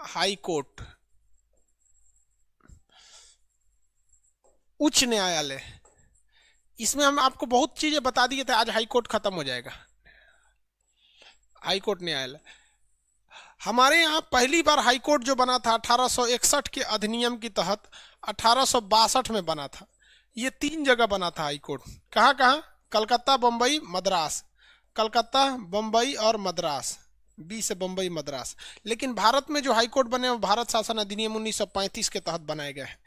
High court, उच्च न्यायालय, इसमें हम आपको बहुत चीजें बता दिए थे, आज हाई कोर्ट खत्म हो जाएगा। हाई कोर्ट न्यायालय, हमारे यहाँ पहली बार हाई कोर्ट जो बना था 1861 के अधिनियम के तहत 1862 में बना था। ये 3 जगह बना था हाई कोर्ट। कहाँ कहाँ? कलकत्ता, बम्बई, मद्रास। कलकत्ता, बम्बई और मद्रास, बी से बम्बई, मद्रास। लेकिन भारत में जो हाई कोर्ट बने वो भारत शासन अधिनियम 1935 के तहत बनाए गए हैं।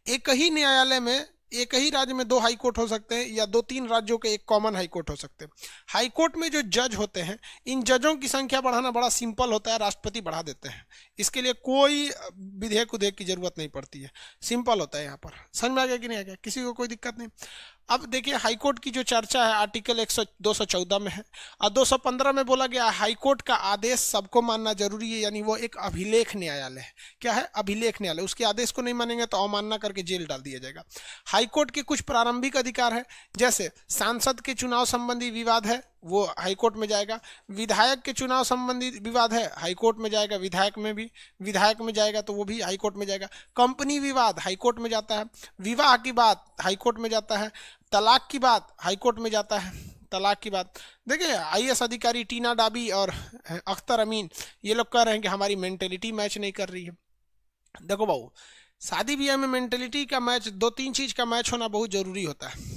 एक ही न्यायालय में, एक ही राज्य में 2 हाई कोर्ट हो सकते हैं, या 2-3 राज्यों के एक कॉमन हाई कोर्ट हो सकते हैं। हाई कोर्ट में जो जज होते हैं, इन जजों की संख्या बढ़ाना बड़ा सिंपल होता है, राष्ट्रपति बढ़ा देते हैं। इसके लिए कोई विधेयक उधेयक की जरूरत नहीं पड़ती है, सिंपल होता है। यहाँ पर समझ में आ गया कि नहीं आ गया? किसी को कोई दिक्कत नहीं? अब देखिए हाईकोर्ट की जो चर्चा है आर्टिकल 214 में है, और 215 में बोला गया हाईकोर्ट का आदेश सबको मानना जरूरी है, यानी वो एक अभिलेख न्यायालय है। क्या है? अभिलेख न्यायालय। उसके आदेश को नहीं मानेंगे तो अवमानना करके जेल डाल दिया जाएगा। हाईकोर्ट के कुछ प्रारंभिक अधिकार है, जैसे सांसद के चुनाव संबंधी विवाद है वो हाईकोर्ट में जाएगा, विधायक के चुनाव संबंधी विवाद है हाईकोर्ट में जाएगा, विधायक में भी, विधायक में जाएगा तो वो भी हाईकोर्ट में जाएगा। कंपनी विवाद हाईकोर्ट में जाता है, विवाह की बात हाईकोर्ट में जाता है, तलाक की बात हाईकोर्ट में जाता है। तलाक की बात देखिए, आईएएस अधिकारी टीना डाबी और अख्तर अमीन ये लोग कह रहे हैं कि हमारी मेंटेलिटी मैच नहीं कर रही है। देखो बाबू, शादी ब्याह में मेंटेलिटी का मैच, 2-3 चीज का मैच होना बहुत जरूरी होता है।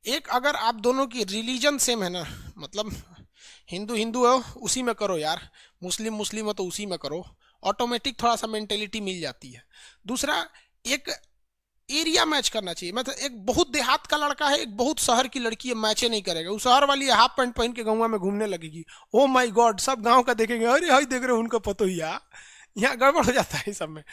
एक, अगर आप दोनों की रिलीजन सेम है ना, मतलब हिंदू हिंदू हो उसी में करो यार, मुस्लिम मुस्लिम हो तो उसी में करो, ऑटोमेटिक थोड़ा सा मेंटेलिटी मिल जाती है। दूसरा, एक एरिया मैच करना चाहिए। मतलब एक बहुत देहात का लड़का है, एक बहुत शहर की लड़की है, मैचे नहीं करेगा। उस शहर वाली हाफ पैंट पहन के गाँव में घूमने लगेगी, ओ माय गॉड, सब गांव का देखेंगे, अरे हाई देख रहे हो उनका पतो ही, यहाँ गड़बड़ हो जाता है सब में।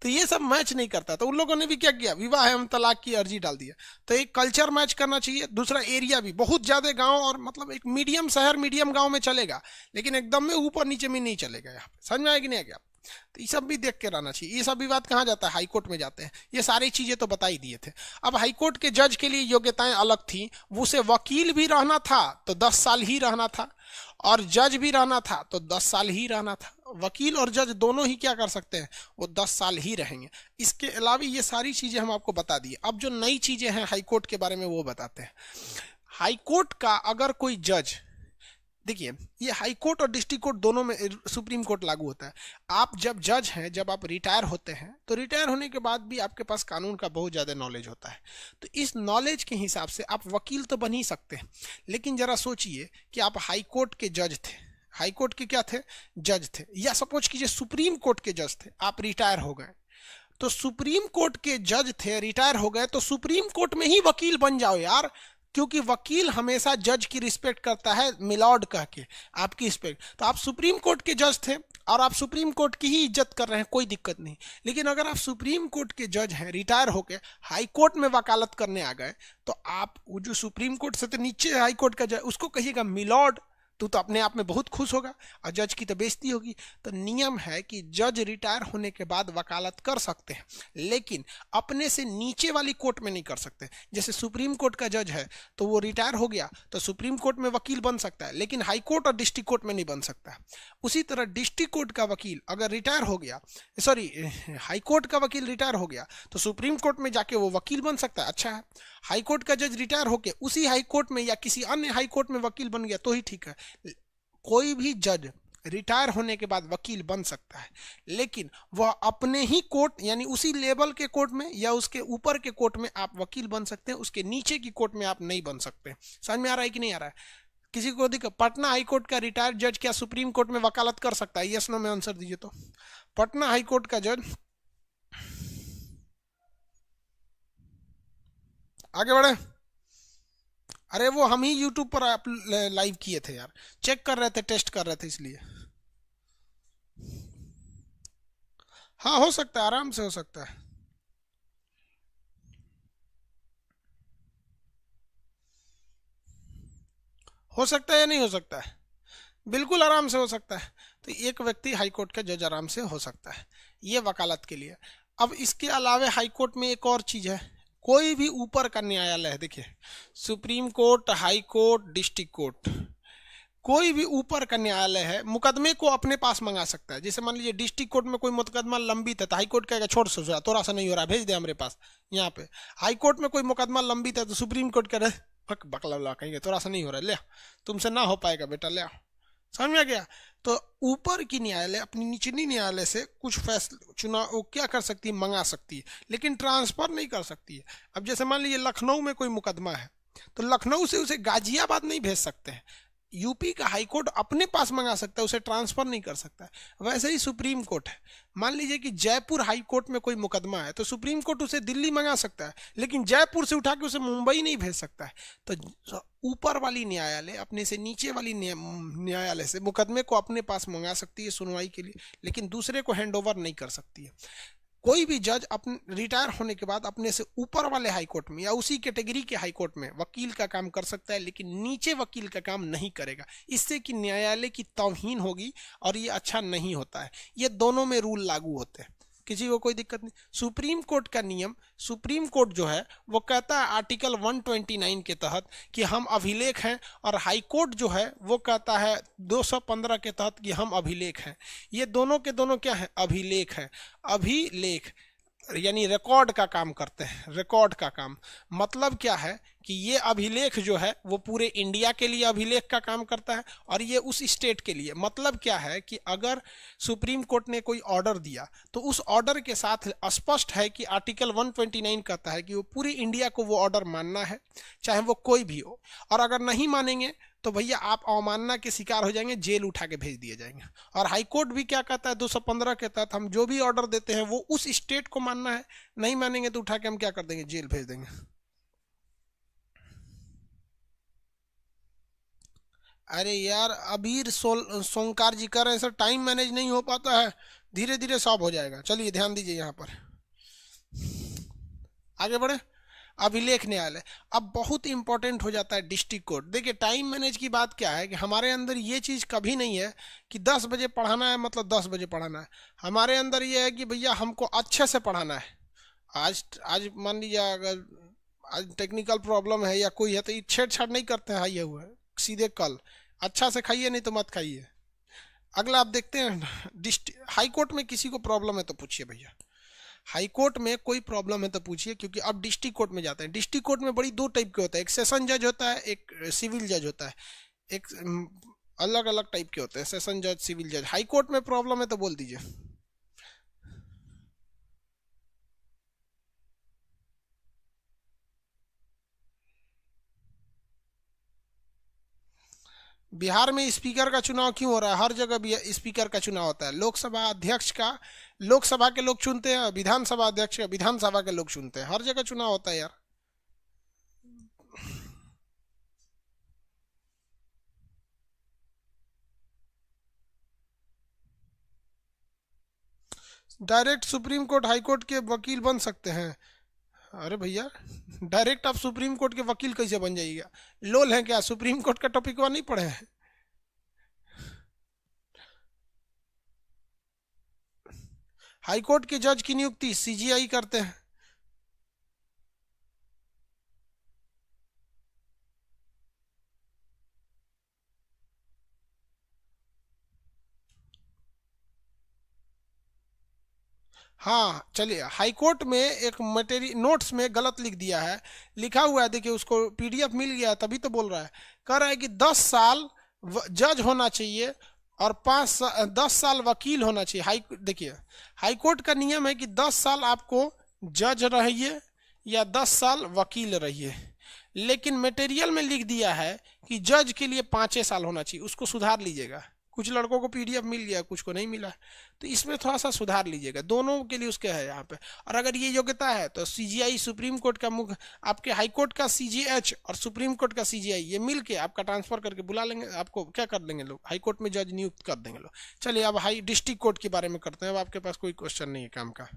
तो ये सब मैच नहीं करता, तो उन लोगों ने भी क्या किया, विवाह एवं तलाक की अर्जी डाल दिया। तो एक कल्चर मैच करना चाहिए। दूसरा, एरिया भी, बहुत ज्यादा गांव और मतलब एक मीडियम शहर मीडियम गांव में चलेगा, लेकिन एकदम में ऊपर नीचे में नहीं चलेगा। यहाँ पे समझ में आया कि नहीं आ गया? तो ये सब भी देख के रहना चाहिए। ये सब विवाद कहाँ जाता है? हाईकोर्ट में जाते हैं। ये सारी चीजें तो बता ही दिए थे। अब हाईकोर्ट के जज के लिए योग्यताएं अलग थी। उसे वकील भी रहना था तो 10 साल ही रहना था, और जज भी रहना था तो 10 साल ही रहना था। वकील और जज दोनों ही क्या कर सकते हैं? वो 10 साल ही रहेंगे। इसके अलावा ये सारी चीजें हम आपको बता दिए। अब जो नई चीजें हैं हाईकोर्ट के बारे में वो बताते हैं। हाईकोर्ट का अगर कोई जज, देखिए ये हाई कोर्ट और डिस्ट्रिक्ट कोर्ट दोनों में सुप्रीम कोर्ट लागू होता है। आप जब जज हैं, जब आप रिटायर होते हैं, तो रिटायर होने के बाद भी आपके पास कानून का बहुत ज़्यादा नॉलेज होता है। तो इस नॉलेज के हिसाब से आप वकील तो बन ही सकते हैं। लेकिन जरा सोचिए कि आप हाई कोर्ट के जज थे, हाई कोर्ट के क्या थे? जज थे, या सपोज कीजिए सुप्रीम कोर्ट के जज थे, आप रिटायर हो गए। तो सुप्रीम कोर्ट के जज थे, रिटायर हो गए, तो सुप्रीम कोर्ट में ही वकील बन जाओ यार, क्योंकि वकील हमेशा जज की रिस्पेक्ट करता है, मिलॉर्ड कह के आपकी रिस्पेक्ट। तो आप सुप्रीम कोर्ट के जज थे और आप सुप्रीम कोर्ट की ही इज्जत कर रहे हैं, कोई दिक्कत नहीं। लेकिन अगर आप सुप्रीम कोर्ट के जज हैं, रिटायर होकर हाई कोर्ट में वकालत करने आ गए, तो आप वो जो सुप्रीम कोर्ट से तो नीचे हाई कोर्ट का जज, उसको कहिएगा मिलॉर्ड, तू तो अपने आप में बहुत खुश होगा, और जज की तो बेइज्जती होगी। तो नियम है कि जज रिटायर होने के बाद वकालत कर सकते हैं, लेकिन अपने से नीचे वाली कोर्ट में नहीं कर सकते। जैसे सुप्रीम कोर्ट का जज है तो वो रिटायर हो गया तो सुप्रीम कोर्ट में वकील बन सकता है, लेकिन हाई कोर्ट और डिस्ट्रिक्ट कोर्ट में नहीं बन सकता। उसी तरह डिस्ट्रिक्ट कोर्ट का वकील अगर रिटायर हो गया, सॉरी हाई कोर्ट का वकील रिटायर हो गया, तो सुप्रीम कोर्ट में जाके वो वकील बन सकता है। अच्छा है, हाई कोर्ट का जज रिटायर होके उसी हाई कोर्ट में या किसी अन्य हाई कोर्ट में वकील बन गया तो ही ठीक है। कोई भी जज रिटायर होने के बाद वकील बन सकता है, लेकिन वह अपने ही कोर्ट यानी उसी लेवल के कोर्ट में या उसके ऊपर के कोर्ट में आप वकील बन सकते हैं, उसके नीचे की कोर्ट में आप नहीं बन सकते। समझ में आ रहा है कि नहीं आ रहा है? किसी को दिक्कत? पटना हाई कोर्ट का रिटायर्ड जज क्या सुप्रीम कोर्ट में वकालत कर सकता है? यस नो में आंसर दीजिए। तो पटना हाई कोर्ट का जज, आगे बढ़े। अरे वो हम ही यूट्यूब पर लाइव किए थे यार, चेक कर रहे थे, टेस्ट कर रहे थे इसलिए। हाँ हो सकता है, आराम से हो सकता है। हो सकता है या नहीं हो सकता है? बिल्कुल आराम से हो सकता है। तो एक व्यक्ति हाई कोर्ट का जज आराम से हो सकता है, ये वकालत के लिए। अब इसके अलावा हाई कोर्ट में एक और चीज है, कोई भी ऊपर का न्यायालय है, देखिए supreme court, high court, district court, कोई भी ऊपर का न्यायालय है मुकदमे को अपने पास मंगा सकता है। जैसे मान लीजिए डिस्ट्रिक्ट कोर्ट में कोई मुकदमा लंबित है तो हाई कोर्ट कहेगा छोड़ सो थोड़ा सा नहीं हो रहा, भेज दे हमारे पास। यहाँ पे हाई कोर्ट में कोई मुकदमा लंबित है तो सुप्रीम कोर्ट कह रहे बकला कहेंगे थोड़ा सा नहीं हो रहा, ले तुमसे ना हो पाएगा बेटा, ले आओ। समझ में आ गया? तो ऊपर की न्यायालय अपनी निचली न्यायालय से कुछ फैसले चुनाव वो क्या कर सकती है, मंगा सकती है, लेकिन ट्रांसफर नहीं कर सकती है। अब जैसे मान लीजिए लखनऊ में कोई मुकदमा है तो लखनऊ से उसे गाजियाबाद नहीं भेज सकते हैं, यूपी का हाई कोर्ट अपने पास मंगा सकता है, उसे ट्रांसफर नहीं कर सकता है। वैसे ही सुप्रीम कोर्ट है, मान लीजिए कि जयपुर हाई कोर्ट में कोई मुकदमा है तो सुप्रीम कोर्ट उसे दिल्ली मंगा सकता है, लेकिन जयपुर से उठा के उसे मुंबई नहीं भेज सकता है। तो ऊपर वाली न्यायालय अपने से नीचे वाली न्यायालय से मुकदमे को अपने पास मंगा सकती है सुनवाई के लिए, लेकिन दूसरे को हैंड ओवर नहीं कर सकती है। कोई भी जज अपने रिटायर होने के बाद अपने से ऊपर वाले हाई कोर्ट में या उसी कैटेगरी के हाई कोर्ट में वकील का काम कर सकता है, लेकिन नीचे वकील का काम नहीं करेगा। इससे कि न्यायालय की तौहीन होगी और ये अच्छा नहीं होता है। ये दोनों में रूल लागू होते हैं, किसी को कोई दिक्कत नहीं। सुप्रीम कोर्ट का नियम, सुप्रीम कोर्ट जो है वो कहता है आर्टिकल 129 के तहत कि हम अभिलेख हैं, और हाई कोर्ट जो है वो कहता है 215 के तहत कि हम अभिलेख हैं। ये दोनों के दोनों क्या है, अभिलेख है। अभिलेख यानी रिकॉर्ड का काम करते हैं। रिकॉर्ड का काम मतलब क्या है कि ये अभिलेख जो है वो पूरे इंडिया के लिए अभिलेख का काम करता है, और ये उस स्टेट के लिए। मतलब क्या है कि अगर सुप्रीम कोर्ट ने कोई ऑर्डर दिया तो उस ऑर्डर के साथ स्पष्ट है कि आर्टिकल 129 कहता है कि वो पूरी इंडिया को वो ऑर्डर मानना है, चाहे वो कोई भी हो। और अगर नहीं मानेंगे तो भैया आप अवमानना के शिकार हो जाएंगे, जेल उठा के भेज दिए जाएंगे। और हाई कोर्ट भी क्या कहता है 215 के तहत हम जो भी ऑर्डर देते हैं वो उस स्टेट को मानना है, नहीं मानेंगे तो उठा के हम क्या कर देंगे, जेल भेज देंगे। अरे यार अबीर सोमकार जी कर रहे हैं सर, टाइम मैनेज नहीं हो पाता है, धीरे धीरे सॉल्व हो जाएगा। चलिए ध्यान दीजिए यहाँ पर, आगे बढ़े। अभिलेख न्यायालय अब बहुत इंपॉर्टेंट हो जाता है डिस्ट्रिक्ट कोर्ट। देखिए टाइम मैनेज की बात क्या है कि हमारे अंदर ये चीज़ कभी नहीं है कि 10 बजे पढ़ाना है मतलब 10 बजे पढ़ाना है। हमारे अंदर ये है कि भैया हमको अच्छे से पढ़ाना है। आज आज मान लीजिए अगर आज टेक्निकल प्रॉब्लम है या कोई है तो ये छेड़छाड़ नहीं करते हैं, ये हुआ है सीधे कल अच्छा से खाइए नहीं तो मत खाइए। अगला आप देखते हैं हाई कोर्ट में किसी को प्रॉब्लम है तो पूछिए भैया, हाई कोर्ट में कोई प्रॉब्लम है तो पूछिए, क्योंकि अब डिस्ट्रिक्ट कोर्ट में जाते हैं। डिस्ट्रिक्ट कोर्ट में बड़ी दो टाइप के होता है, एक सेशन जज होता है, एक सिविल जज होता है। एक अलग अलग टाइप के होते हैं, सेशन जज, सिविल जज। हाई कोर्ट में प्रॉब्लम है तो बोल दीजिए। बिहार में स्पीकर का चुनाव क्यों हो रहा है? हर जगह भी स्पीकर का चुनाव होता है। लोकसभा अध्यक्ष का लोकसभा के लोग चुनते हैं, विधानसभा अध्यक्ष का विधानसभा के लोग चुनते हैं। हर जगह चुनाव होता है यार। Direct supreme court high court के वकील बन सकते हैं? अरे भैया डायरेक्ट आप सुप्रीम कोर्ट के वकील कैसे बन जाइएगा? लोल हैं क्या? सुप्रीम कोर्ट का टॉपिक वह नहीं पढ़े हैं? हाई कोर्ट के जज की नियुक्ति सीजीआई करते हैं। हाँ चलिए, हाई कोर्ट में एक मटेरियल नोट्स में गलत लिख दिया है, लिखा हुआ है देखिए, उसको पीडीएफ मिल गया है तभी तो बोल रहा है। कह रहा है कि 10 साल जज होना चाहिए और 10 साल वकील होना चाहिए। देखिए हाई कोर्ट का नियम है कि 10 साल आपको जज रहिए या 10 साल वकील रहिए, लेकिन मटेरियल में लिख दिया है कि जज के लिए 5 साल होना चाहिए। उसको सुधार लीजिएगा। कुछ लड़कों को पीडीएफ मिल गया, कुछ को नहीं मिला, तो इसमें थोड़ा सा सुधार लीजिएगा। दोनों के लिए उसके है यहाँ पे। और अगर ये योग्यता है तो सीजीआई सुप्रीम कोर्ट का मुख्य, आपके हाई कोर्ट का सीजीएच और सुप्रीम कोर्ट का सीजीआई ये मिल के आपका ट्रांसफर करके बुला लेंगे, आपको क्या कर देंगे लोग, हाई कोर्ट में जज नियुक्त कर देंगे लोग। चलिए अब हाई डिस्ट्रिक्ट कोर्ट के बारे में करते हैं। अब आपके पास कोई क्वेश्चन नहीं है काम का?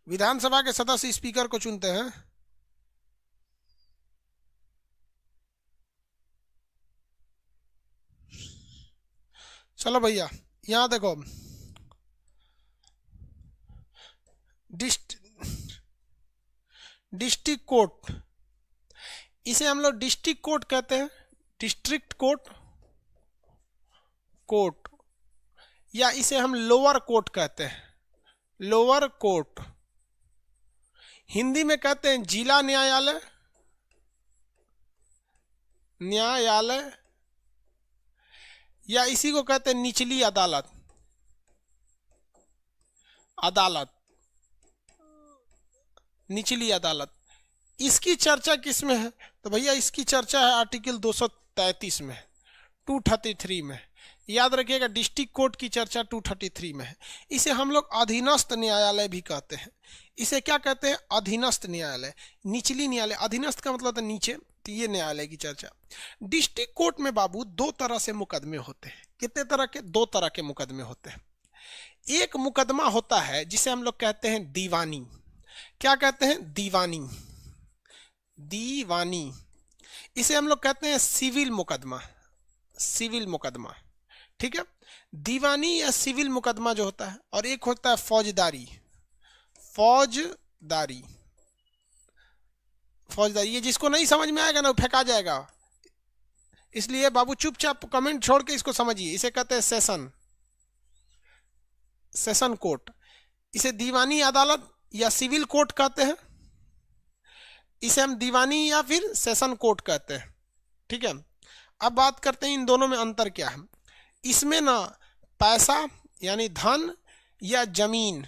विधानसभा के सदस्य स्पीकर को चुनते हैं। चलो भैया यहाँ देखो, डिस्ट्रिक्ट कोर्ट इसे हम लोग डिस्ट्रिक्ट कोर्ट कहते हैं, डिस्ट्रिक्ट कोर्ट, कोर्ट, या इसे हम लोअर कोर्ट कहते हैं, लोअर कोर्ट। हिंदी में कहते हैं जिला न्यायालय, न्यायालय, या इसी को कहते हैं निचली अदालत, अदालत, निचली अदालत। इसकी चर्चा किस में है? तो भैया इसकी चर्चा है आर्टिकल 233 में, 233 में। याद रखिएगा डिस्ट्रिक्ट कोर्ट की चर्चा 233 में है। इसे हम लोग अधीनस्थ न्यायालय भी कहते हैं। इसे क्या कहते हैं? अधीनस्थ न्यायालय, निचली न्यायालय। अधीनस्थ का मतलब है नीचे, तो ये न्यायालय की चर्चा। डिस्ट्रिक्ट कोर्ट में बाबू दो तरह से मुकदमे होते हैं। कितने तरह के? दो तरह के मुकदमे होते हैं। एक मुकदमा होता है जिसे हम लोग कहते हैं दीवानी। क्या कहते हैं? दीवानी, दीवानी। इसे हम लोग कहते हैं सिविल मुकदमा, सिविल मुकदमा। ठीक है, दीवानी या सिविल मुकदमा जो होता है। और एक होता है फौजदारी, फौजदारी, फौजदारी। ये जिसको नहीं समझ में आएगा ना वो फेंका जाएगा, इसलिए बाबू चुपचाप कमेंट छोड़ के इसको समझिए। इसे कहते हैं सेशन, सेशन कोर्ट। इसे दीवानी अदालत या सिविल कोर्ट कहते हैं। इसे हम दीवानी या फिर सेशन कोर्ट कहते हैं। ठीक है, अब बात करते हैं इन दोनों में अंतर क्या है। इसमें ना पैसा यानी धन या जमीन,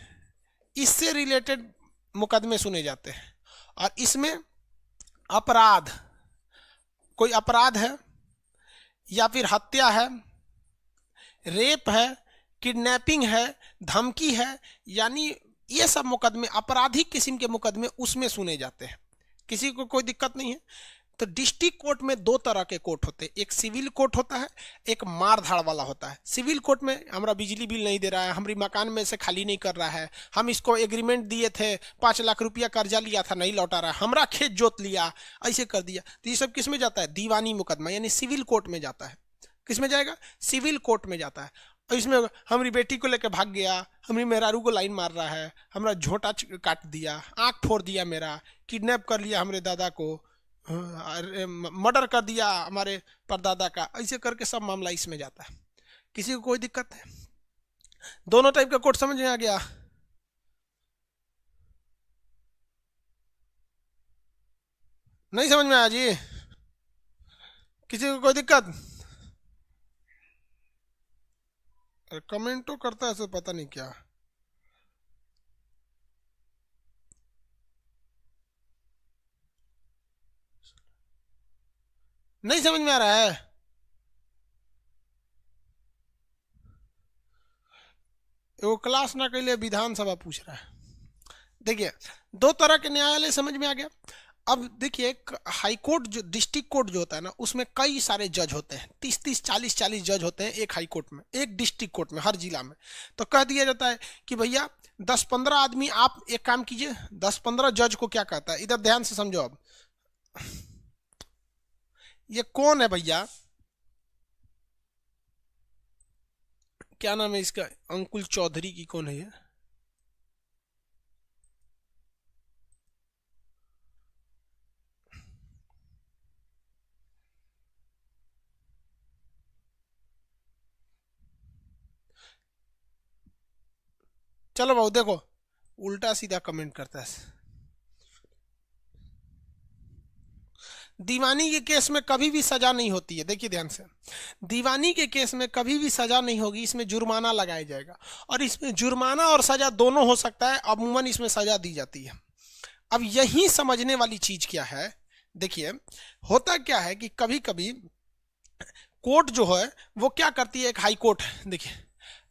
इससे रिलेटेड मुकदमे सुने जाते हैं। और इसमें अपराध, कोई अपराध है या फिर हत्या है, रेप है, किडनैपिंग है, धमकी है, यानी ये सब मुकदमे, आपराधिक किस्म के मुकदमे उसमें सुने जाते हैं। किसी को कोई दिक्कत नहीं है। तो डिस्ट्रिक्ट कोर्ट में दो तरह के कोर्ट होते हैं, एक सिविल कोर्ट होता है, एक मार धाड़ वाला होता है। सिविल कोर्ट में हमारा बिजली बिल नहीं दे रहा है, हमारी मकान में से खाली नहीं कर रहा है, हम इसको एग्रीमेंट दिए थे, 5 लाख रुपया कर्जा लिया था नहीं लौटा रहा है, हमारा खेत जोत लिया, ऐसे कर दिया। तो ये सब किस में जाता है? दीवानी मुकदमा, यानी सिविल कोर्ट में जाता है। किस में जाएगा? सिविल कोर्ट में जाता है। और इसमें हमारी बेटी को लेकर भाग गया, हमारी मेहरारू को लाइन मार रहा है, हमारा झोटा काट दिया, आंख फोड़ दिया मेरा, किडनैप कर लिया हमारे दादा को, मर्डर कर दिया हमारे परदादा का, ऐसे करके सब मामला इसमें जाता है। किसी को कोई दिक्कत है? दोनों टाइप का कोर्ट समझ में आ गया? नहीं समझ में आया जी? किसी को कोई दिक्कत? कमेंट तो करता है ऐसे, पता नहीं क्या। नहीं समझ में आ रहा है? वो क्लास ना के लिए विधानसभा पूछ रहा है। देखिए दो तरह के न्यायालय समझ में आ गया। अब देखिए हाई कोर्ट जो, डिस्ट्रिक्ट कोर्ट जो होता है ना, उसमें कई सारे जज होते हैं, 30-30, 40-40 जज होते हैं एक हाई कोर्ट में, एक डिस्ट्रिक्ट कोर्ट में, हर जिला में। तो कह दिया जाता है कि भैया 10-15 आदमी, आप एक काम कीजिए, 10-15 जज को क्या कहता है, इधर ध्यान से समझो। अब ये कौन है भैया? क्या नाम है इसका? अंकुल चौधरी की कौन है ये? चलो बाबू देखो, उल्टा सीधा कमेंट करता है। दीवानी के केस में कभी भी सजा नहीं होती है। देखिए ध्यान से, दीवानी के केस में कभी भी सजा नहीं होगी, इसमें जुर्माना लगाया जाएगा। और इसमें जुर्माना और सजा दोनों हो सकता है, अमूमन इसमें सजा दी जाती है। अब यही समझने वाली चीज क्या है, देखिए होता क्या है कि कभी कभी कोर्ट जो है वो क्या करती है, एक हाई कोर्ट है, देखिए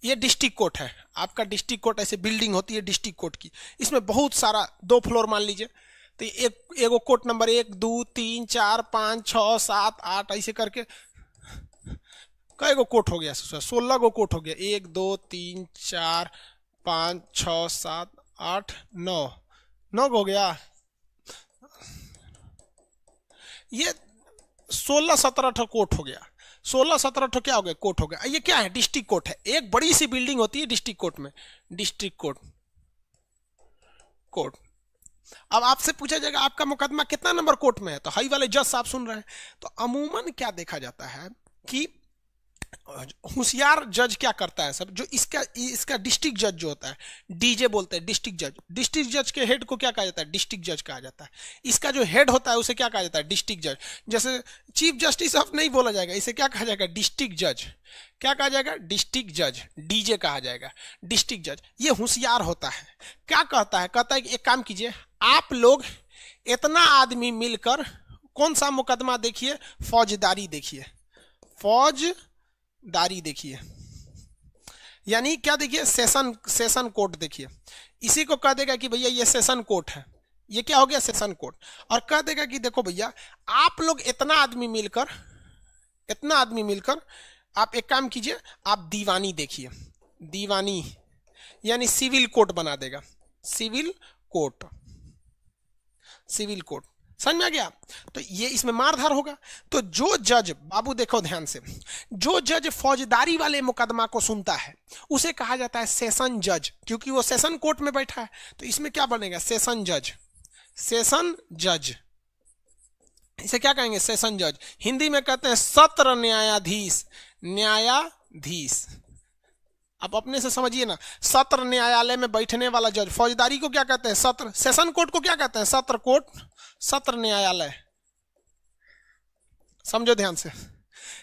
ये डिस्ट्रिक्ट कोर्ट है आपका। डिस्ट्रिक्ट कोर्ट ऐसे बिल्डिंग होती है डिस्ट्रिक्ट कोर्ट की, इसमें बहुत सारा, 2 फ्लोर मान लीजिए, तो एगो कोर्ट नंबर 1, 2, 3, 4, 5, 6, 7, 8 ऐसे करके कई गो कोर्ट हो गया? 16 गो कोर्ट हो गया। 1, 2, 3, 4, 5, 6, 7, 8, 9 हो गया। ये 16-17 कोर्ट हो गया। 16-17 क्या हो गया? कोर्ट हो गया। ये क्या है? डिस्ट्रिक्ट कोर्ट है। एक बड़ी सी बिल्डिंग होती है डिस्ट्रिक्ट कोर्ट में, डिस्ट्रिक्ट कोर्ट, कोर्ट अब आपसे पूछा जाएगा आपका मुकदमा कितना नंबर कोर्ट में है, तो हाई वाले जज साहब सुन रहे हैं। तो अमूमन क्या देखा जाता है कि होशियार जज क्या करता है सब, जो इसका डिस्ट्रिक्ट जज जो होता है, डीजे बोलते हैं डिस्ट्रिक्ट जज के हेड को क्या कहा जाता है, डिस्ट्रिक्ट जज कहा जाता है। इसका जो हेड होता है उसे क्या कहा जाता है, डिस्ट्रिक्ट जज। जैसे चीफ जस्टिस ऑफ नहीं बोला जाएगा, इसे क्या कहा जाएगा, डिस्ट्रिक्ट जज। क्या कहा जाएगा, डिस्ट्रिक्ट जज, डीजे कहा जाएगा, डिस्ट्रिक्ट जज। ये होशियार होता है। क्या कहता है, कहता है कि एक काम कीजिए, आप लोग इतना आदमी मिलकर कौन सा मुकदमा देखिए, फौजदारी देखिए, फौजदारी देखिए, यानी क्या देखिए, सेशन कोर्ट देखिए। इसी को कह देगा कि भैया ये सेशन कोर्ट है, ये क्या हो गया, सेशन कोर्ट। और कह देगा कि देखो भैया आप लोग इतना आदमी मिलकर आप एक काम कीजिए, आप दीवानी देखिए, दीवानी यानी सिविल कोर्ट बना देगा, सिविल कोर्ट, सिविल कोर्ट। समझ में आ गया। तो ये इसमें मारधार होगा। तो जो जज, बाबू देखो ध्यान से, जो जज फौजदारी वाले मुकदमा को सुनता है उसे कहा जाता है सेशन जज, क्योंकि वो सेशन कोर्ट में बैठा है। तो इसमें क्या बनेगा, सेशन जज, सेशन जज। इसे क्या कहेंगे, सेशन जज। हिंदी में कहते हैं सत्र न्यायाधीश, न्यायाधीश। आप अपने से समझिए ना, सत्र न्यायालय में बैठने वाला जज। फौजदारी को क्या कहते हैं, सत्र। सेशन कोर्ट को क्या कहते हैं, सत्र कोर्ट, सत्र न्यायालय। समझो ध्यान से,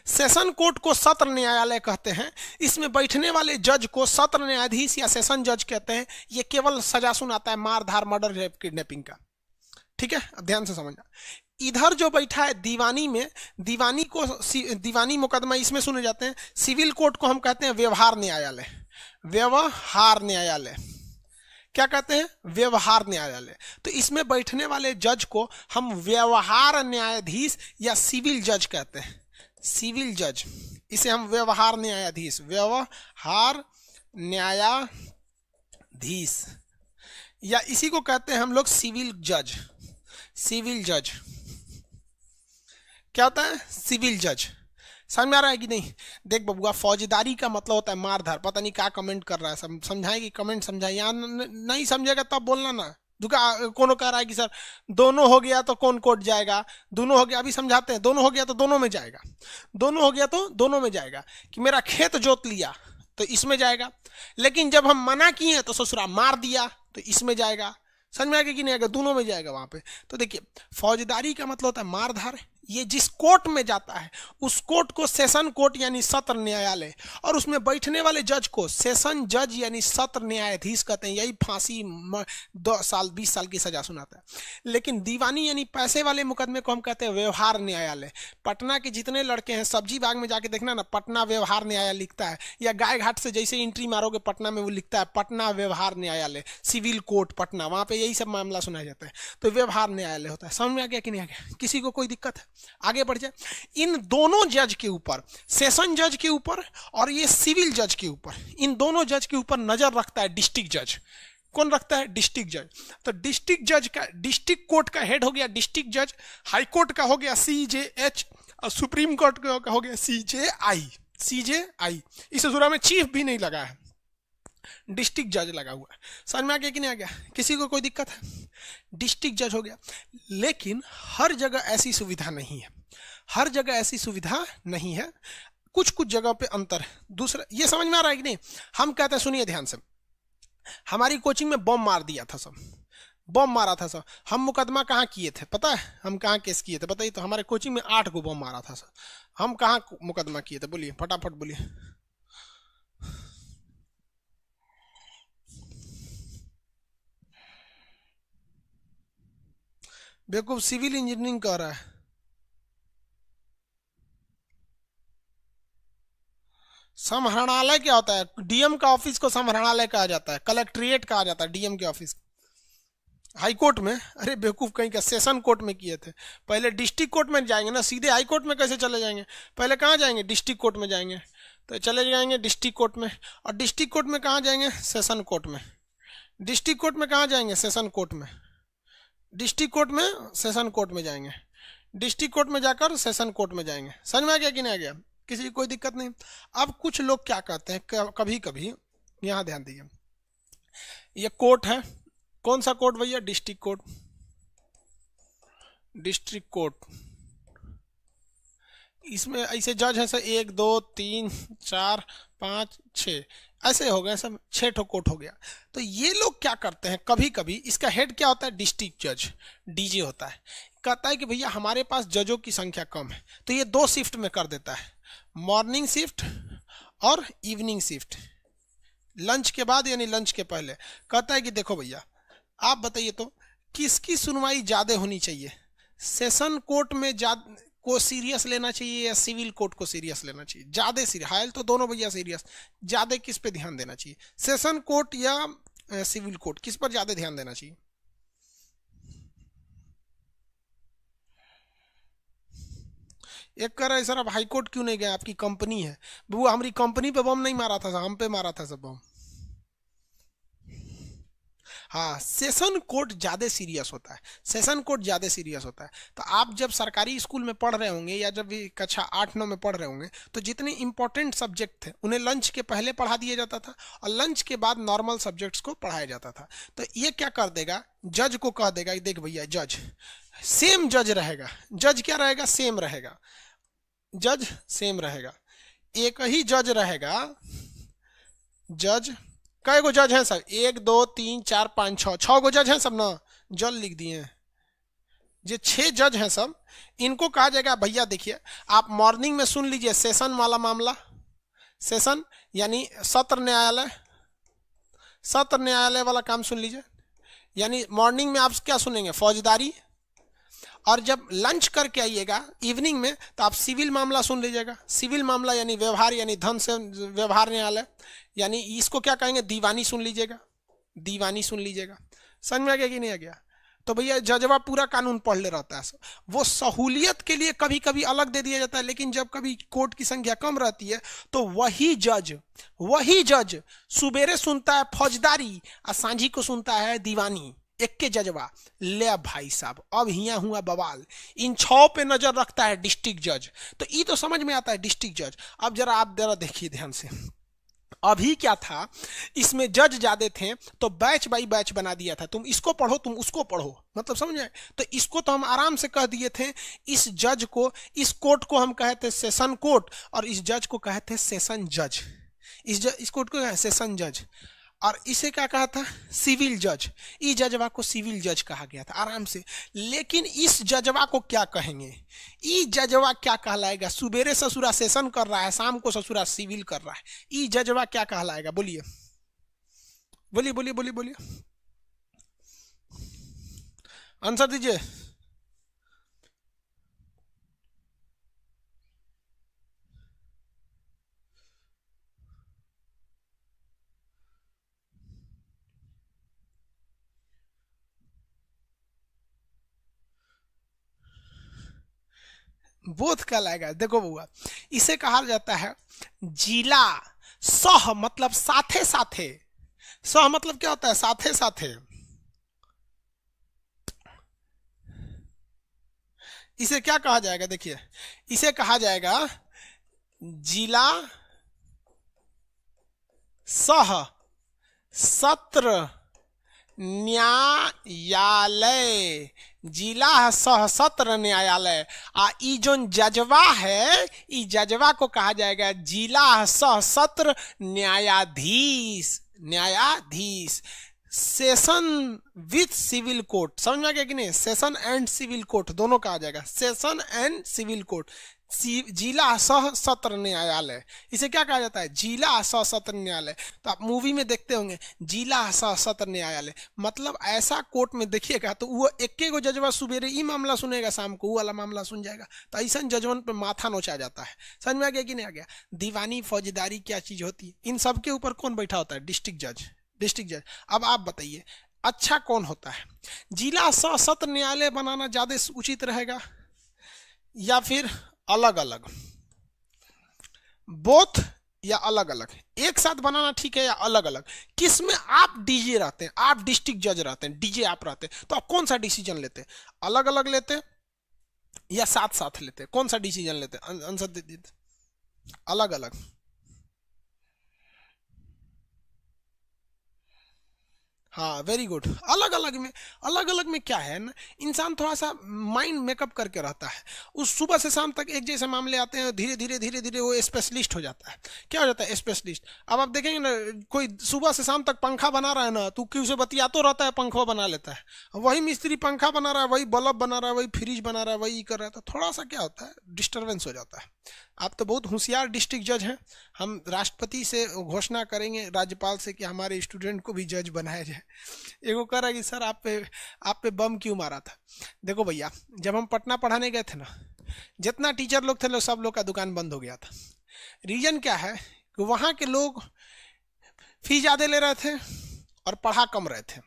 सेशन कोर्ट को सत्र न्यायालय कहते हैं। इसमें बैठने वाले जज को सत्र न्यायाधीश या सेशन जज कहते हैं। ये केवल सजा सुनाता है मारधार, मर्डर, रेप, किडनैपिंग का। ठीक है, अब ध्यान से समझना। इधर जो बैठा है दीवानी में, दीवानी को, दीवानी मुकदमा इसमें सुने जाते हैं। सिविल कोर्ट को हम कहते हैं व्यवहार न्यायालय, व्यवहार न्यायालय। क्या कहते हैं, व्यवहार न्यायालय। तो इसमें बैठने वाले जज को हम व्यवहार न्यायाधीश या सिविल जज कहते हैं, सिविल जज। इसे हम व्यवहार न्यायाधीश, व्यवहार न्यायाधीश, या इसी को कहते हैं हम लोग सिविल जज, सिविल जज। क्या होता है, सिविल जज। समझ में आ रहा है कि नहीं। देख बबुआ, फौजदारी का मतलब होता है मारधार। पता नहीं क्या कमेंट कर रहा है, समझाएगी कमेंट समझाए, यहाँ नहीं समझेगा तब बोलना ना। कोनो कह रहा है कि सर दोनों हो गया तो कौन कोर्ट जाएगा, दोनों हो गया, अभी समझाते हैं। दोनों हो गया तो दोनों में जाएगा, दोनों हो गया तो दोनों में जाएगा। कि मेरा खेत जोत लिया तो इसमें जाएगा, लेकिन जब हम मना किए तो ससुरा मार दिया तो इसमें जाएगा। समझ में आएगा कि नहीं आएगा, दोनों में जाएगा वहां पे। तो देखिए, फौजदारी का मतलब होता है मारधार। ये जिस कोर्ट में जाता है उस कोर्ट को सेशन कोर्ट यानी सत्र न्यायालय, और उसमें बैठने वाले जज को सेशन जज यानी सत्र न्यायाधीश कहते हैं। यही फांसी 2 साल 20 साल की सजा सुनाता है। लेकिन दीवानी यानी पैसे वाले मुकदमे को हम कहते हैं व्यवहार न्यायालय। पटना के जितने लड़के हैं, सब्जी बाग में जाके देखना ना, पटना व्यवहार न्यायालय लिखता है, या गाय घाट से जैसे एंट्री मारोगे पटना में वो लिखता है पटना व्यवहार न्यायालय, सिविल कोर्ट पटना। वहां पे यही सब मामला सुनाया जाता है। तो व्यवहार न्यायालय होता है। समझ में आ गया कि नहीं आ गया, किसी को कोई दिक्कत है, आगे बढ़ जाए। इन दोनों जज के ऊपर, सेशन जज के ऊपर और ये सिविल जज के ऊपर, इन दोनों जज के ऊपर नजर रखता है डिस्ट्रिक्ट जज। कौन रखता है, डिस्ट्रिक्ट जज। तो डिस्ट्रिक्ट जज का, डिस्ट्रिक्ट कोर्ट का हेड हो गया डिस्ट्रिक्ट जज, हाई कोर्ट का हो गया CJH, और सुप्रीम कोर्ट का हो गया CJI, CJI। इस सूरा में चीफ भी नहीं लगा है, डिस्ट्रिक्ट जज लगा हुआ है। समझ में आ गया कि नहीं आ गया, किसी को कोई दिक्कत है, डिस्ट्रिक्ट जज हो गया। लेकिन हर जगह ऐसी सुविधा नहीं है, हर जगह ऐसी सुविधा नहीं है, कुछ कुछ जगह पे अंतर है। दूसरा, ये समझ में आ रहा है कि नहीं। हम कहते हैं, सुनिए ध्यान से, हमारी कोचिंग में बम मार दिया था सब, बम मारा था सब। हम मुकदमा कहाँ किए थे पता है, हम कहाँ केस किए थे बताइए तो। हमारे कोचिंग में 8 को बम मारा था सब। हम कहाँ मुकदमा किए थे, बोलिए फटाफट बोलिए। बेवकूफ सिविल इंजीनियरिंग कर रहा है। समाहरणालय क्या होता है, डीएम का ऑफिस को समाहरणालय कहा जाता है, कलेक्ट्रेट कहा जाता है डीएम के ऑफिस। हाई कोर्ट में, अरे बेवकूफ कहीं का, सेशन कोर्ट में किए थे। पहले डिस्ट्रिक्ट कोर्ट में जाएंगे ना, सीधे हाई कोर्ट में कैसे चले जाएंगे, पहले कहाँ जाएंगे, डिस्ट्रिक्ट कोर्ट में जाएंगे। तो चले जाएंगे डिस्ट्रिक्ट कोर्ट में, और डिस्ट्रिक्ट कोर्ट में कहाँ जाएंगे, सेशन कोर्ट में। डिस्ट्रिक्ट कोर्ट में कहाँ जाएंगे, सेशन कोर्ट में। डिस्ट्रिक्ट कोर्ट में सेशन कोर्ट में जाएंगे, डिस्ट्रिक्ट कोर्ट में जाकर सेशन कोर्ट में जाएंगे। समझ में आ गया कि नहीं आ गया, किसी की कोई दिक्कत नहीं। अब कुछ लोग क्या कहते हैं, कभी कभी, यहाँ ध्यान दीजिए, ये कोर्ट है, कौन सा कोर्ट भैया? District court. डिस्ट्रिक्ट कोर्ट, इसमें ऐसे जज हैं सर 1 2 3 4 5 6, ऐसे हो गए सब, 6 ठो कोर्ट हो गया। तो ये लोग क्या करते हैं, कभी कभी इसका हेड क्या होता है? डिस्ट्रिक्ट जज, डीजे होता है। कहता है कि भैया हमारे पास जजों की संख्या कम है, तो ये 2 शिफ्ट में कर देता है, मॉर्निंग शिफ्ट और इवनिंग शिफ्ट, लंच के बाद यानी लंच के पहले। कहता है कि देखो भैया आप बताइए तो किसकी सुनवाई ज्यादा होनी चाहिए, सेशन कोर्ट में को सीरियस लेना चाहिए या सिविल कोर्ट को सीरियस लेना चाहिए? ज्यादा सीरियस, हायल तो दोनों भैया सीरियस, ज्यादा किस पे ध्यान देना चाहिए, सेशन कोर्ट या सिविल कोर्ट, किस पर ज्यादा ध्यान देना चाहिए? एक कह रहा है सर अब हाई कोर्ट क्यों नहीं गए, आपकी कंपनी है। वो हमारी कंपनी पे बम नहीं मारा था, हम पे मारा था सब बम। हाँ, सेशन कोर्ट ज्यादा सीरियस होता है, सेशन कोर्ट ज्यादा सीरियस होता है। तो आप जब सरकारी स्कूल में पढ़ रहे होंगे या जब भी कक्षा 8 9 में पढ़ रहे होंगे, तो जितने इंपॉर्टेंट सब्जेक्ट थे उन्हें लंच के पहले पढ़ा दिया जाता था और लंच के बाद नॉर्मल सब्जेक्ट्स को पढ़ाया जाता था। तो ये क्या कर देगा, जज को कह देगा देख भैया जज सेम जज रहेगा, जज क्या रहेगा? सेम रहेगा, जज सेम रहेगा, एक ही जज रहेगा। जज कई गो जज हैं सब? 1 2 3 4 5 6, 6 गो जज हैं सब ना, जल लिख दिए हैं। ये 6 जज हैं सब, इनको कहा जाएगा भैया देखिए आप मॉर्निंग में सुन लीजिए सेशन वाला मामला, सेशन यानी सत्र न्यायालय, सत्र न्यायालय वाला काम सुन लीजिए। यानी मॉर्निंग में आप क्या सुनेंगे? फौजदारी। और जब लंच करके आइएगा इवनिंग में तो आप सिविल मामला सुन लीजिएगा। सिविल मामला यानी व्यवहार, यानी धन से व्यवहार न्यायालय, यानी इसको क्या कहेंगे? दीवानी सुन लीजिएगा, दीवानी सुन लीजिएगा। समझ में आ गया कि नहीं आ गया? तो भैया जजवा पूरा कानून पढ़ ले रहता है, वो सहूलियत के लिए कभी कभी अलग दे दिया जाता है, लेकिन जब कभी कोर्ट की संख्या कम रहती है तो वही जज सुबेरे सुनता है फौजदारी और सांझी को सुनता है दीवानी, एक के जजवा। ले भाई साहब अब हिया हुआ बवाल, इन 6 पे नजर रखता है डिस्ट्रिक्ट जज। तो ये तो समझ में आता है डिस्ट्रिक्ट जज। अब जरा आप जरा देखिए ध्यान से, अभी क्या था, इसमें जज ज्यादा थे तो बैच बाई बैच बना दिया था, तुम इसको पढ़ो तुम उसको पढ़ो, मतलब समझ आए? तो इसको तो हम आराम से कह दिए थे, इस जज को, इस कोर्ट को हम कहे थे सेशन कोर्ट और इस जज को कहे थे सेशन जज। इस कोर्ट को कहे सेशन जज और इसे क्या कहा था? सिविल जज। इस जजवा को सिविल जज कहा गया था आराम से। लेकिन इस जजवा को क्या कहेंगे? ई जजवा क्या कहलाएगा? सुबेरे ससुरा सेशन कर रहा है, शाम को ससुरा सिविल कर रहा है, ई जजवा क्या कहलाएगा? बोलिए बोलिए बोलिए बोलिए बोलिए, आंसर दीजिए। बोध कहलाएगा। देखो बुआ, इसे कहा जाता है जिला। सह मतलब साथे साथे, सह मतलब क्या होता है? साथे साथे। इसे क्या कहा जाएगा? देखिए इसे कहा जाएगा जिला सह सत्र न्यायालय, जिला सह सत्र न्यायालय। आ ई जोन जजवा है, ई जजवा को कहा जाएगा जिला सह सत्र न्यायाधीश, न्यायाधीश। सेशन विथ सिविल कोर्ट, समझ में आ गया कि नहीं? सेशन एंड सिविल कोर्ट दोनों कहा जाएगा, सेशन एंड सिविल कोर्ट। जिला सह सत्र न्यायालय, इसे क्या कहा जाता है? जिला सह सत्र न्यायालय। तो आप मूवी में देखते होंगे जिला सह सत्र न्यायालय, मतलब ऐसा कोर्ट में देखिएगा तो वो एक गो जजवा सुबेरे ई मामला सुनेगा, शाम को वो वाला मामला सुन जाएगा। तो ऐसा जजवन पे माथा नोचा जाता है। समझ में आ गया कि नहीं आ गया? दीवानी फौजदारी क्या चीज होती है, इन सब के ऊपर कौन बैठा होता है? डिस्ट्रिक्ट जज, डिस्ट्रिक्ट जज। अब आप बताइए अच्छा कौन होता है? जिला सह सत्र न्यायालय बनाना ज्यादा उचित रहेगा या फिर अलग अलग? बोथ या अलग अलग? एक साथ बनाना ठीक है या अलग अलग? किस में आप डीजे रहते हैं, आप डिस्ट्रिक्ट जज रहते हैं, डीजे आप रहते हैं, तो आप कौन सा डिसीजन लेते हैं? अलग अलग लेते या साथ साथ लेते? कौन सा डिसीजन लेते? आंसर दे दीजिए। अलग अलग। हाँ वेरी गुड। अलग अलग में क्या है ना, इंसान थोड़ा सा माइंड मेकअप करके रहता है। उस सुबह से शाम तक एक जैसे मामले आते हैं, धीरे धीरे वो स्पेशलिस्ट हो जाता है। क्या हो जाता है स्पेशलिस्ट? अब आप देखेंगे ना, कोई सुबह से शाम तक पंखा बना रहा है ना, तो क्यों से बतिया तो रहता है, पंखा बना लेता है। वही मिस्त्री पंखा बना रहा है, वही बल्ब बना रहा है, वही फ्रिज बना रहा है, वही कर रहा है, तो थोड़ा सा क्या होता है, डिस्टर्बेंस हो जाता है। आप तो बहुत होशियार डिस्ट्रिक्ट जज हैं। हम राष्ट्रपति से घोषणा करेंगे, राज्यपाल से, कि हमारे स्टूडेंट को भी जज बनाया जाए। एगो कह रहा है कि सर आप पे बम क्यों मारा था? देखो भैया, जब हम पटना पढ़ाने गए थे ना, जितना टीचर लोग थे लोग, सब लोग का दुकान बंद हो गया था। रीजन क्या है कि वहाँ के लोग फी ज़्यादा ले रहे थे और पढ़ा कम रहे थे,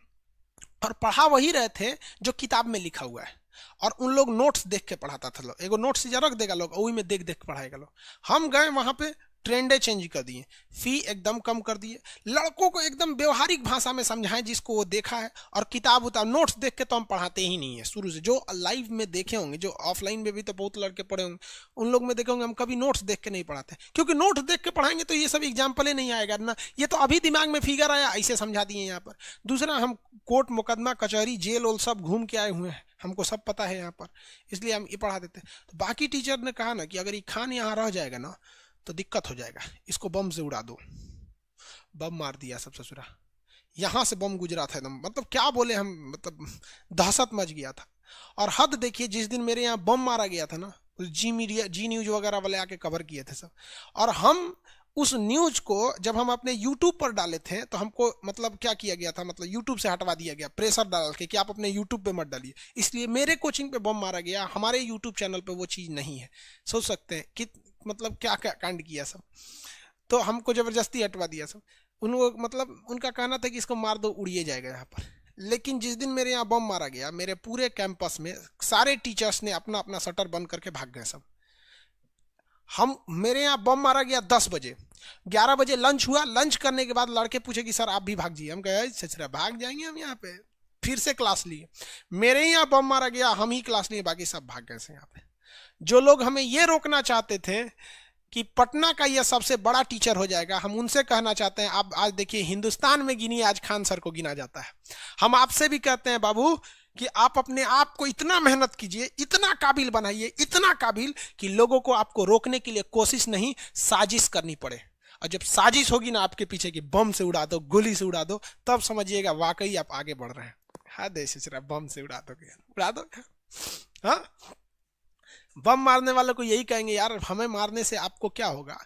और पढ़ा वही रहे थे जो किताब में लिखा हुआ है। और उन लोग नोट्स देख के पढ़ाता था। लोग एगो नोट्स रख देगा, लोग वही में देख देख के पढ़ाएगा लोग। हम गए वहां पे, ट्रेंडे चेंज कर दिए, फी एकदम कम कर दिए, लड़कों को एकदम व्यवहारिक भाषा में समझाएं जिसको वो देखा है। और किताब उतार नोट्स देख के तो हम पढ़ाते ही नहीं है शुरू से। जो लाइव में देखे होंगे, जो ऑफलाइन में भी तो बहुत लड़के पढ़े होंगे, उन लोग में देखे होंगे, हम कभी नोट्स देख के नहीं पढ़ाते, क्योंकि नोट्स देख के पढ़ाएंगे तो ये सब एग्जाम्पल ही नहीं आएगा ना। ये तो अभी दिमाग में फिगर आया, ऐसे समझा दिए यहाँ पर। दूसरा, हम कोर्ट मुकदमा कचहरी जेल और सब घूम के आए हुए हैं, हमको सब पता है यहाँ पर, इसलिए हम ये पढ़ा देते हैं। तो बाकी टीचर ने कहा ना कि अगर ये खान यहाँ रह जाएगा ना तो दिक्कत हो जाएगा, इसको बम से उड़ा दो। बम मार दिया सब ससुरा, यहाँ से बम गुजरा था एकदम, मतलब क्या बोले हम, मतलब दहशत मच गया था। और हद देखिए, जिस दिन मेरे यहाँ बम मारा गया था ना, जी मीडिया, जी न्यूज वगैरह वाले आके कवर किए थे सब। और हम उस न्यूज को जब हम अपने यूट्यूब पर डाले थे तो हमको मतलब क्या किया गया था, मतलब यूट्यूब से हटवा दिया गया, प्रेशर डाल के कि आप अपने यूट्यूब पे मत डालिए। इसलिए मेरे कोचिंग पे बम मारा गया, हमारे यूट्यूब चैनल पे वो चीज़ नहीं है। सोच सकते हैं कि मतलब क्या क्या कांड किया सब। तो हमको जबरदस्ती हटवा दिया सब। उनको मतलब उनका कहना था कि इसको मार दो, उड़िए जाएगा यहाँ पर। लेकिन जिस दिन मेरे यहाँ बम मारा गया, मेरे पूरे कैंपस में सारे टीचर्स ने अपना अपना शटर बंद करके भाग गए सब। हम मेरे यहाँ बम मारा गया 10 बजे, 11 बजे लंच हुआ। लंच करने के बाद लड़के पूछे कि सर आप भी भाग जाइए। हम कहे सचरा भाग जाएंगे हम यहाँ पे? फिर से क्लास लिए। मेरे यहाँ बम मारा गया, हम ही क्लास लिए, बाकी सब भाग गए यहाँ पे। जो लोग हमें ये रोकना चाहते थे कि पटना का ये सबसे बड़ा टीचर हो जाएगा, हम उनसे कहना चाहते हैं, आप आज देखिए हिंदुस्तान में गिनिए, आज खान सर को गिना जाता है। हम आपसे भी कहते हैं बाबू कि आप अपने आप को इतना मेहनत कीजिए, इतना काबिल बनाइए, इतना काबिल कि लोगों को आपको रोकने के लिए कोशिश नहीं, साजिश करनी पड़े। और जब साजिश होगी ना आपके पीछे की, बम से उड़ा दो, गोली से उड़ा दो, तब समझिएगा वाकई आप आगे बढ़ रहे हैं। हाँ देश बम से उड़ा दो, उड़ा दो। हाँ, बम मारने वालों को यही कहेंगे, यार हमें मारने से आपको क्या होगा?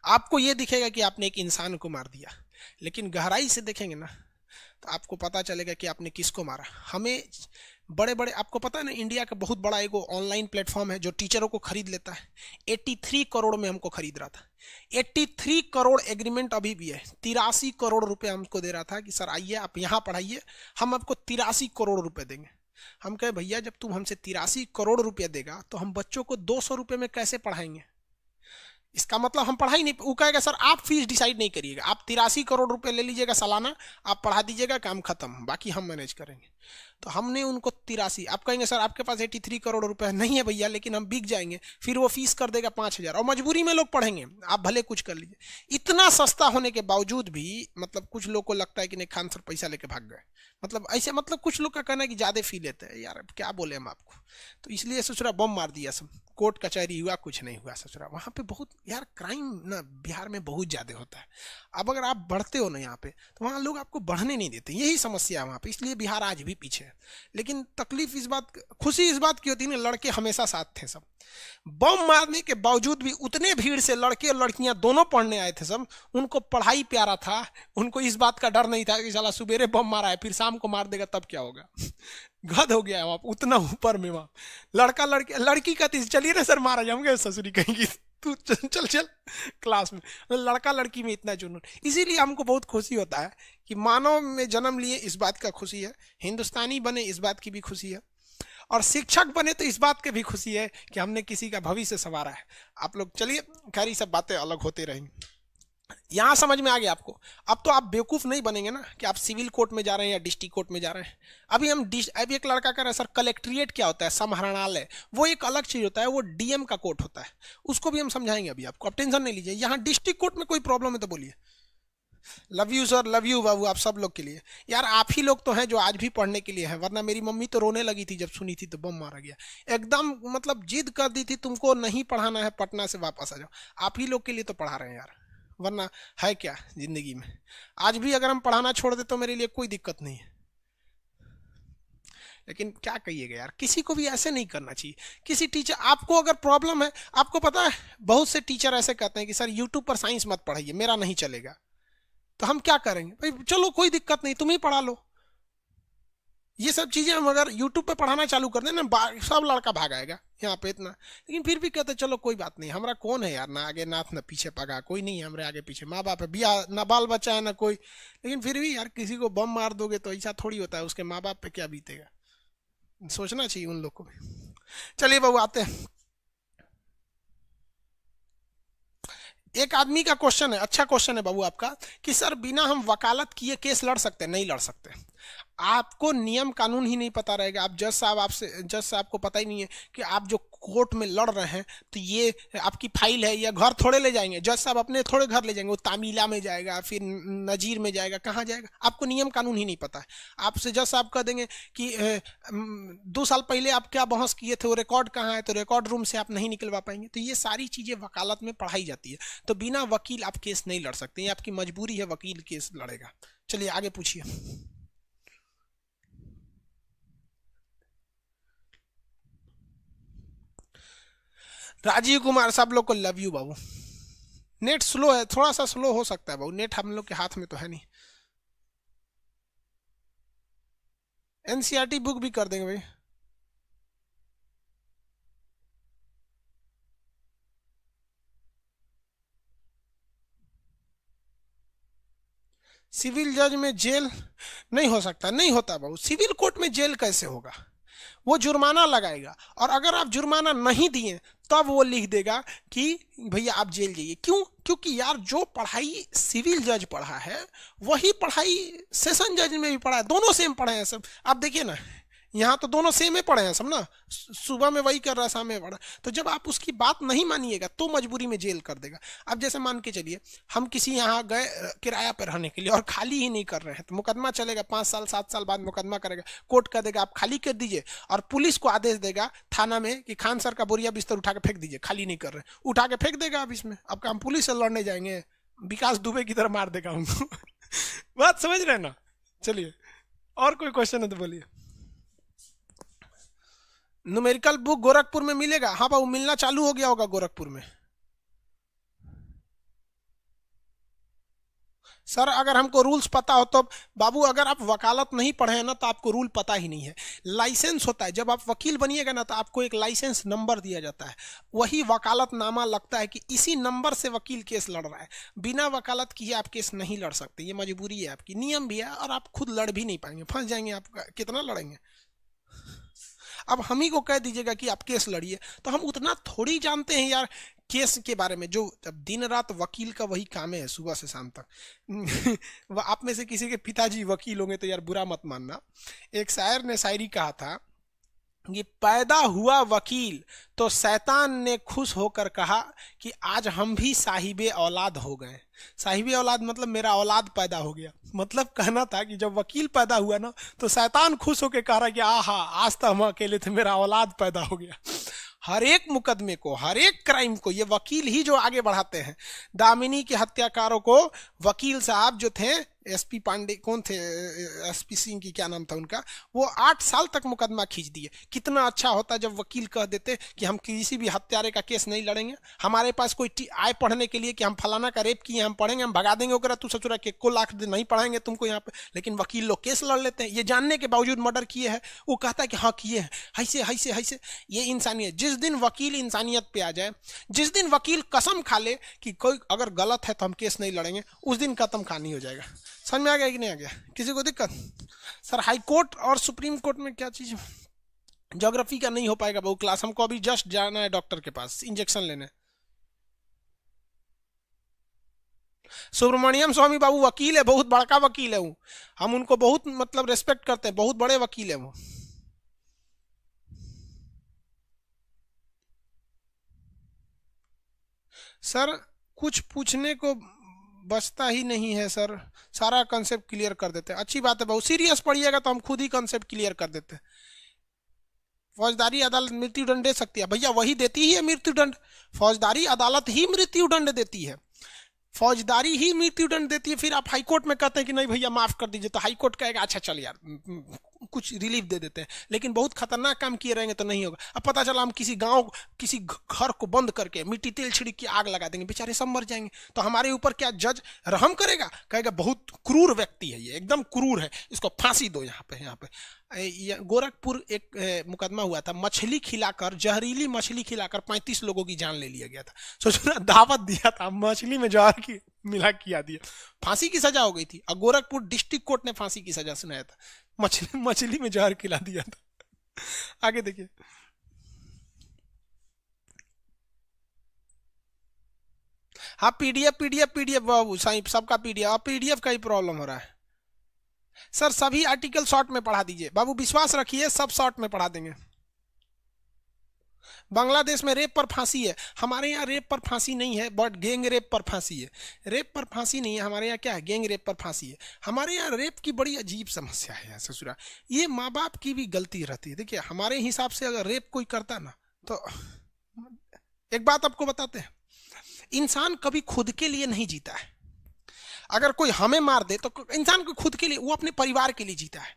आपको ये दिखेगा कि आपने एक इंसान को मार दिया, लेकिन गहराई से देखेंगे ना तो आपको पता चलेगा कि आपने किसको मारा। हमें बड़े बड़े, आपको पता है ना, इंडिया का बहुत बड़ा एक ऑनलाइन प्लेटफॉर्म है जो टीचरों को खरीद लेता है। 83 करोड़ में हमको खरीद रहा था। 83 करोड़ एग्रीमेंट अभी भी है। 83 करोड़ रुपए हमको दे रहा था कि सर आइए आप यहाँ पढ़ाइए, हम आपको 83 करोड़ रुपए देंगे। हम कहे भैया जब तुम हमसे 83 करोड़ रुपया देगा तो हम बच्चों को 200 रुपये में कैसे पढ़ाएंगे? इसका मतलब हम पढ़ाई नहीं। वो कहेगा सर आप फीस डिसाइड नहीं करिएगा, आप 83 करोड़ रुपए ले लीजिएगा सालाना, आप पढ़ा दीजिएगा, काम खत्म, बाकी हम मैनेज करेंगे। तो हमने उनको 83, आप कहेंगे सर आपके पास 83 करोड़ रुपए नहीं है भैया, लेकिन हम बिक जाएंगे। फिर वो फीस कर देगा 5,000 और मजबूरी में लोग पढ़ेंगे, आप भले कुछ कर लीजिए। इतना सस्ता होने के बावजूद भी मतलब कुछ लोग को लगता है कि नहीं खान सर पैसा लेके भाग गए, मतलब ऐसे, मतलब कुछ लोग का कहना है कि ज्यादा फी लेते हैं। यार क्या बोले हम आपको? तो इसलिए ससुरा बम मार दिया सब, कोर्ट कचहरी हुआ, कुछ नहीं हुआ ससुरा। वहां पे बहुत यार क्राइम ना बिहार में बहुत ज्यादा होता है। अब अगर आप बढ़ते हो ना यहाँ पे तो वहाँ लोग आपको बढ़ने नहीं देते, यही समस्या है वहाँ पे, इसलिए बिहार आज भी पीछे है। लेकिन तकलीफ इस बात, खुशी इस बात की होती है ना, लड़के हमेशा साथ थे सब। बम मारने के बावजूद भी उतने भीड़ से लड़के और लड़कियां दोनों पढ़ने आए थे सब। उनको पढ़ाई प्यारा था, उनको इस बात का डर नहीं था कि साला सुबेरे बम मारा है फिर शाम को मार देगा तब क्या होगा। गद हो गया है वहां उतना ऊपर में। वहां लड़का लड़की कहती चलिए ना सर मारा जाऊंगे, ससुरी कहेंगी तू चल चल चल क्लास में। लड़का लड़की में इतना जुनून, इसीलिए हमको बहुत खुशी होता है कि मानव में जन्म लिए, इस बात का खुशी है। हिंदुस्तानी बने, इस बात की भी खुशी है। और शिक्षक बने तो इस बात की भी खुशी है कि हमने किसी का भविष्य संवारा है। आप लोग चलिए, खैर ये सब बातें अलग होते रहेंगी। यहां समझ में आ गया आपको? अब तो आप बेवकूफ नहीं बनेंगे ना कि आप सिविल कोर्ट में जा रहे हैं या डिस्ट्रिक्ट कोर्ट में जा रहे हैं। अभी एक लड़का कह रहा है सर कलेक्ट्रेट क्या होता है, समाहरणालय, वो एक अलग चीज होता है, वो डीएम का कोर्ट होता है, उसको भी हम समझाएंगे अभी आपको, आप टेंशन नहीं लीजिए। यहाँ डिस्ट्रिक्ट कोर्ट में कोई प्रॉब्लम है तो बोलिए। Love you sir, love you बाबू, आप सब लोग के लिए। यार आप ही लोग तो हैं जो आज भी पढ़ने के लिए हैं, वरना मेरी मम्मी तो रोने लगी थी जब सुनी थी तो बम मारा गया एकदम, मतलब जिद कर दी थी तुमको नहीं पढ़ाना है, पटना से वापस आ जाओ। आप ही लोग के लिए तो पढ़ा रहे हैं यार, वरना है क्या जिंदगी में। आज भी अगर हम पढ़ाना छोड़ दे तो मेरे लिए कोई दिक्कत नहीं है, लेकिन क्या कहिएगा यार, किसी को भी ऐसे नहीं करना चाहिए। किसी टीचर, आपको अगर प्रॉब्लम है, आपको पता है बहुत से टीचर ऐसे कहते हैं कि सर यूट्यूब पर साइंस मत पढ़ाइए, मेरा नहीं चलेगा। तो हम क्या करेंगे भाई, चलो कोई दिक्कत नहीं, तुम ही पढ़ा लो। ये सब चीजें हम अगर यूट्यूब पे पढ़ाना चालू कर दें ना, सब लड़का भाग आएगा यहाँ पे इतना। लेकिन फिर भी कहते चलो कोई बात नहीं, हमारा कौन है यार, ना आगे नाथ ना पीछे पगा, कोई नहीं है हमारे आगे पीछे, माँ बाप है, बिया ना बाल बच्चा है ना कोई। लेकिन फिर भी यार किसी को बम मार दोगे तो ऐसा थोड़ी होता है, उसके माँ बाप पे क्या बीतेगा, सोचना चाहिए उन लोग को भी। चलिए बाबू आते हैं। एक आदमी का क्वेश्चन है, अच्छा क्वेश्चन है बाबू आपका, कि सर बिना हम वकालत किए केस लड़ सकते हैं? नहीं लड़ सकते। आपको नियम कानून ही नहीं पता रहेगा। आप जज साहब, आपसे जज साहब को पता ही नहीं है कि आप जो कोर्ट में लड़ रहे हैं तो ये आपकी फाइल है, या घर थोड़े ले जाएंगे जज साहब, अपने थोड़े घर ले जाएंगे, वो तामीला में जाएगा, फिर नजीर में जाएगा, कहाँ जाएगा, आपको नियम कानून ही नहीं पता है। आपसे जज साहब कह देंगे कि 2 साल पहले आप क्या बहस किए थे, वो रिकॉर्ड कहाँ है, तो रिकॉर्ड रूम से आप नहीं निकलवा पाएंगे। तो ये सारी चीजें वकालत में पढ़ाई जाती है। तो बिना वकील आप केस नहीं लड़ सकते, ये आपकी मजबूरी है, वकील केस लड़ेगा। चलिए आगे पूछिए। राजीव कुमार, सब लोग को love you Babu. Net slow है, थोड़ा सा स्लो हो सकता है बाबू, नेट हम लोग के हाथ में तो है नहीं। एनसीईआरटी बुक भी कर देंगे भाई। सिविल जज में जेल नहीं हो सकता, नहीं होता बाबू, सिविल कोर्ट में जेल कैसे होगा, वो जुर्माना लगाएगा, और अगर आप जुर्माना नहीं दिए तब वो लिख देगा कि भैया आप जेल जाइए। क्यों? क्योंकि यार जो पढ़ाई सिविल जज पढ़ा है वही पढ़ाई सेशन जज में भी पढ़ा है, दोनों सेम पढ़े हैं सब। आप देखिए ना, यहाँ तो दोनों सेम ही पढ़े हैं सब ना, सुबह में वही कर रहा है, शाम में पढ़ा। तो जब आप उसकी बात नहीं मानिएगा तो मजबूरी में जेल कर देगा। अब जैसे मान के चलिए हम किसी यहाँ गए किराया पर रहने के लिए और खाली ही नहीं कर रहे हैं, तो मुकदमा चलेगा, 5 साल 7 साल बाद मुकदमा करेगा, कोर्ट कह देगा आप खाली कर दीजिए, और पुलिस को आदेश देगा थाना में कि खान सर का बोरिया बिस्तर उठा के फेंक दीजिए, खाली नहीं कर रहे, उठा के फेंक देगा। अब इसमें अब हम पुलिस से लड़ने जाएंगे, विकास दुबे की तरह मार देगा उनको। बात समझ रहे हैं ना। चलिए और कोई क्वेश्चन है तो बोलिए। न्यूमेरिकल बुक गोरखपुर में मिलेगा? हाँ बाबू, मिलना चालू हो गया होगा गोरखपुर में। सर अगर हमको रूल्स पता हो तो बाबू, अगर आप वकालत नहीं पढ़े हैं ना तो आपको रूल पता ही नहीं है। लाइसेंस होता है, जब आप वकील बनिएगा ना तो आपको एक लाइसेंस नंबर दिया जाता है, वही वकालतनामा लगता है कि इसी नंबर से वकील केस लड़ रहा है। बिना वकालत किए आप केस नहीं लड़ सकते, ये मजबूरी है आपकी, नियम भी है, और आप खुद लड़ भी नहीं पाएंगे, फंस जाएंगे आप, कितना लड़ेंगे। अब हम ही को कह दीजिएगा कि आप केस लड़िए, तो हम उतना थोड़ी जानते हैं यार केस के बारे में, जो जब दिन रात वकील का वही काम है सुबह से शाम तक। आप में से किसी के पिताजी वकील होंगे तो यार बुरा मत मानना। एक शायर ने शायरी कहा था कि पैदा हुआ वकील तो शैतान ने खुश होकर कहा कि आज हम भी साहिबे औलाद हो गए। साहिबे औलाद मतलब मेरा औलाद पैदा हो गया, मतलब कहना था कि जब वकील पैदा हुआ ना तो शैतान खुश होकर कह रहा कि आहा आज तो हम अकेले थे, मेरा औलाद पैदा हो गया। हर एक मुकदमे को, हर एक क्राइम को ये वकील ही जो आगे बढ़ाते हैं। दामिनी के हत्याकारों को वकील साहब जो थे, एसपी पांडे कौन थे, एसपी सिंह की क्या नाम था उनका, वो 8 साल तक मुकदमा खींच दिए। कितना अच्छा होता जब वकील कह देते कि हम किसी भी हत्यारे का केस नहीं लड़ेंगे, हमारे पास कोई आए पढ़ने के लिए कि हम फलाना का रेप किए, हम पढ़ेंगे, हम भगा देंगे ओकरा, तू सचुरा के को लाख नहीं पढ़ाएंगे तुमको यहाँ पे। लेकिन वकील लोग केस लड़ लेते हैं, ये जानने के बावजूद मर्डर किए हैं, वो कहता है कि हाँ किए हैं, ऐसे ऐसे ऐसे। ये इंसानियत, जिस दिन वकील इंसानियत पे आ जाए, जिस दिन वकील कसम खा ले कि कोई अगर गलत है तो हम केस नहीं लड़ेंगे, उस दिन कदम खानी हो जाएगा। समझ में आ गया कि नहीं आ गया किसी को दिक्कत? सर हाई कोर्ट और सुप्रीम कोर्ट में क्या चीज, ज्योग्राफी का नहीं हो पाएगा बहु क्लास, हमको अभी जस्ट जाना है डॉक्टर के पास इंजेक्शन लेने। सुब्रमण्यम स्वामी बाबू वकील है, बहुत बड़का वकील है वो, हम उनको बहुत मतलब रेस्पेक्ट करते हैं, बहुत बड़े वकील है वो। सर कुछ पूछने को बचता ही नहीं है सर, सारा कंसेप्ट क्लियर कर देते हैं। अच्छी बात है, बहुत सीरियस पढ़िएगा तो हम खुद ही कंसेप्ट क्लियर कर देते हैं। फौजदारी अदालत मृत्यु दंड दे सकती है भैया, वही देती ही है मृत्यु दंड। फौजदारी अदालत ही मृत्यु दंड देती है, फौजदारी ही मृत्यु दंड देती है। फिर आप हाईकोर्ट में कहते हैं कि नहीं भैया माफ कर दीजिए, तो हाईकोर्ट कहेगा अच्छा चल यार कुछ रिलीफ दे देते हैं, लेकिन बहुत खतरनाक काम किए रहेंगे तो नहीं होगा। अब पता चला हम किसी गांव किसी घर को बंद करके मिट्टी तेल छिड़क के आग लगा देंगे, बेचारे सब मर जाएंगे, तो हमारे ऊपर क्या जज रहम करेगा? कहेगा बहुत क्रूर व्यक्ति है ये, एकदम क्रूर है, इसको फांसी दो। यहाँ पे गोरखपुर एक मुकदमा हुआ था, मछली खिलाकर, जहरीली मछली खिलाकर 35 लोगों की जान ले लिया गया था। सोचो, दावत दिया था, मछली में जहर की मिला किया दिया, फांसी की सजा हो गई थी। और गोरखपुर डिस्ट्रिक्ट कोर्ट ने फांसी की सजा सुनाया था, मछली में जहर खिला दिया था। आगे देखिए, हाँ पीडीएफ बाबू साईं, सबका पीडीएफ का ही प्रॉब्लम हो रहा है सर। सभी आर्टिकल शॉर्ट में पढ़ा दीजिए बाबू, विश्वास रखिए सब शॉर्ट में पढ़ा देंगे। बांग्लादेश में रेप पर फांसी है, हमारे यहाँ रेप पर फांसी नहीं है, बट गैंग रेप पर फांसी है। रेप पर फांसी नहीं है हमारे यहाँ, क्या है, गैंग रेप पर फांसी है। हमारे यहाँ रेप की बड़ी अजीब समस्या है ससुरा, ये माँ बाप की भी गलती रहती है। देखिए हमारे हिसाब से अगर रेप कोई करता ना, तो एक बात आपको बताते हैं, इंसान कभी खुद के लिए नहीं जीता है। अगर कोई हमें मार दे तो इंसान को खुद के लिए, वो अपने परिवार के लिए जीता है।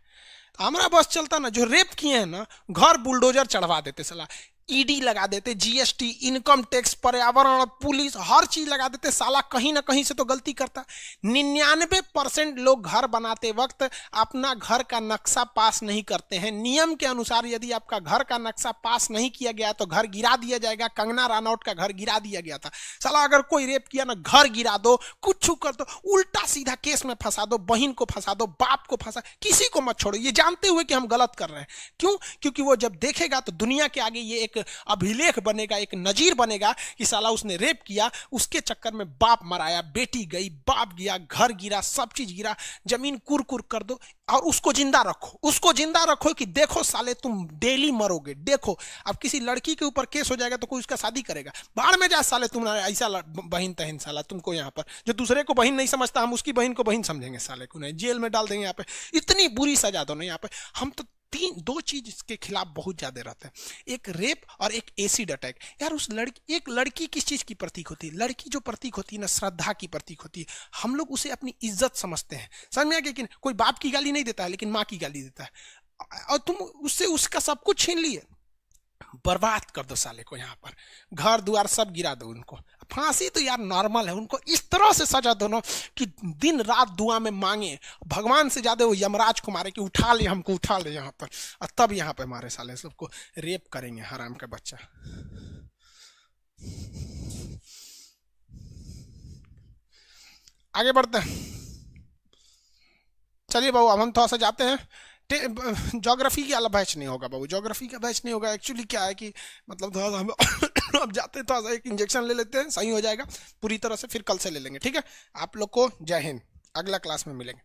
हमारा बस चलता ना, जो रेप किए हैं ना, घर बुलडोजर चढ़वा देते, साला ईडी लगा देते, जीएसटी, इनकम टैक्स, पर्यावरण, पुलिस, हर चीज लगा देते, साला कहीं ना कहीं से तो गलती करता। 99% लोग घर बनाते वक्त अपना घर का नक्शा पास नहीं करते हैं। नियम के अनुसार यदि आपका घर का नक्शा पास नहीं किया गया तो घर गिरा दिया जाएगा। कंगना रनौत का घर गिरा दिया गया था। साला अगर कोई रेप किया ना, घर गिरा दो, कुछ कर दो, उल्टा सीधा केस में फंसा दो, बहन को फंसा दो, बाप को फंसा, किसी को मत छोड़ो, ये जानते हुए कि हम गलत कर रहे हैं। क्यों? क्योंकि वो जब देखेगा तो दुनिया के आगे ये एक अभिलेख बनेगा, एक नजीर बनेगा कि साला उसने रेप किया, उसके चक्कर में बाप मराया, बेटी गई, बाप गया, घर गिरा, सब चीज गिरा, जमीन कुर कर दो और उसको जिंदा रखो, उसको जिंदा रखो कि देखो साले तुम डेली मरोगे। देखो अब किसी लड़की के ऊपर केस हो जाएगा तो कोई उसका शादी करेगा, बाहर में जा साले तुम ऐसा बहन तहन, साला तुमको यहाँ पर जो दूसरे को बहन नहीं समझता, हम उसकी बहन को बहन समझेंगे, साले को नहीं जेल में डाल देंगे। यहाँ पे इतनी बुरी सजा दो ना, यहाँ पे हम तो दो चीज के खिलाफ बहुत ज्यादा रहते हैं, एक रेप और एक एसिड अटैक। यार उस लड़की, एक लड़की किस चीज की प्रतीक होती है? लड़की जो प्रतीक होती है ना, श्रद्धा की प्रतीक होती है। हम लोग उसे अपनी इज्जत समझते हैं, समझ में आ गया कि कोई बाप की गाली नहीं देता है लेकिन माँ की गाली देता है, और तुम उससे उसका सब कुछ छीन लिए, बर्बाद कर दो साले को। यहाँ पर घर द्वार सब गिरा दो उनको। फांसी तो यार नॉर्मल है, उनको इस तरह से सजा दो ना कि दिन रात दुआ में मांगे, भगवान से ज्यादा वो यमराज को मारे कि उठा ले हमको, उठा ले यहाँ पर, और तब यहाँ पे मारे साले सबको, रेप करेंगे हराम का बच्चा। आगे बढ़ते हैं, चलिए बाबू अब हम थोड़ा सा जाते हैं। ज्योग्राफी की वाला बैच नहीं होगा बाबू, ज्योग्राफी का बैच नहीं होगा। एक्चुअली क्या है कि मतलब थोड़ा सा हम अब जाते हैं, थोड़ा सा एक इंजेक्शन ले लेते हैं, सही हो जाएगा पूरी तरह से, फिर कल से ले लेंगे, ठीक है। आप लोग को जय हिंद, अगला क्लास में मिलेंगे।